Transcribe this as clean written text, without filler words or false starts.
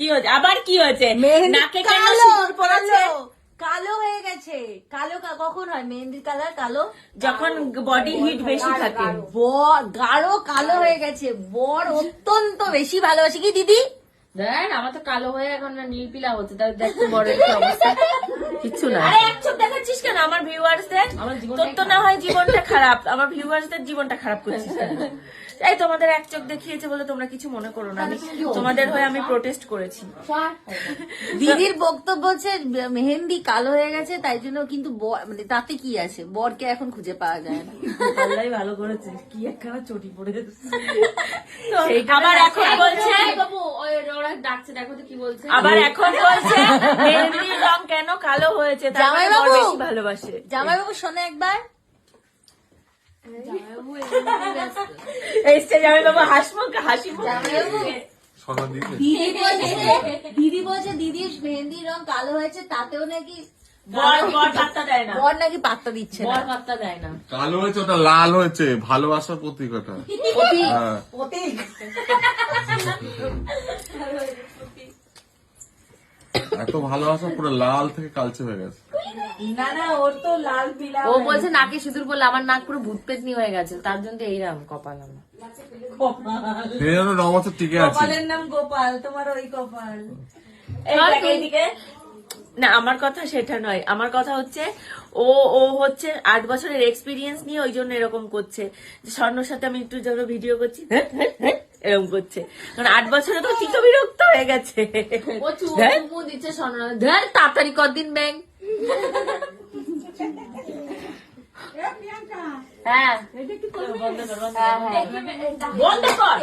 কি হয়েছে আবার? কি হয়েছে? নাকে কেন কালো সিঁদুর পড়েছে? কালো হয়ে গেছে। কালো কখন হয় মেহেন্দির কালার? কালো যখন বডি হিট বেশি থাকে। গাঢ় কালো হয়ে গেছে। বর অত্যন্ত বেশি ভালোবাসে কি দিদি? দেখ আমার তো কালো হয়ে এখন নীল পিলা হচ্ছে, তাই দেখতে বড় একটা অবস্থা কিচ্ছু না। আরে এক চোখ দেখাচ্ছিস কেন আমার ভিউয়ার্সদের? তোর তো না হয় জীবনটা খারাপ, আমার ভিউয়ার্সদের জীবনটা খারাপ করছিস কেন? এই তোমাদের এক চোখ দেখিয়েছে বলে তোমরা কিছু মনে করো না, আমি তোমাদের হয়ে আমি প্রোটেস্ট করেছি। দিদির বক্তব্য হচ্ছে মেহেন্দি কালো হয়ে গেছে তাই জন্য, কিন্তু মানে তাতে কি আছে, বরকে এখন খুঁজে পাওয়া যায় না। আল্লাহ ভালো করেছে, কি একখানা চটি পড়ে আবার এখন বলছে বাবু ওরা ডাকছে, দেখো তো কি বলছে। আবার এখন বলছে মেহেন্দির রং কেন কালো হয়েছে, তার মানে বর জামাইবাবু! বেশি ভালোবাসে। জামাইবাবু শোনো একবার। এসছে জামাইবাবু হাসি মুখ। দিদি বলছে দিদির মেহেন্দির রং কালো হয়েছে, তাতেও নাকি বর পাত্তা দেয় না। বর নাকি পাত্তা দিচ্ছে না। বর পাত্তা দেয় না। কালো হয়েছে, ওটা লাল হয়েছে, ভালোবাসার প্রতীক ওটা। হ্যাঁ। এত ভালোবাসা পুরো লাল থেকে কালচে হয়ে গেছে। না না, ওর তো লাল পিলা। ও বলছে নাকে সিঁদুর পড়লে আমার নাক পুরো ভূত পেতনি হয়ে গেছে, তার জন্য এইরাম কপাল আমার। সেই জন্য 9 বছর টিকে আছে। কপালের নাম গোপাল, তোমার ওই কপাল। এইদিকে না, আমার কথা সেটা নয়, আমার কথা হচ্ছে ও হচ্ছে 8 বছরের এক্সপিরিয়েন্স নিয়ে ওই জন্য এরকম করছে। স্বর্ণর সাথে আমি একটু যখন ভিডিও করছি এরকম করছে, কারণ 8 বছরে তো চিত্ত বিরক্ত হয়ে গেছে। ও চুমু দিচ্ছে স্বর্ণ, ধর তাড়াতাড়ি কদিন ব্যাং। হ্যাঁ বন্ধ কর।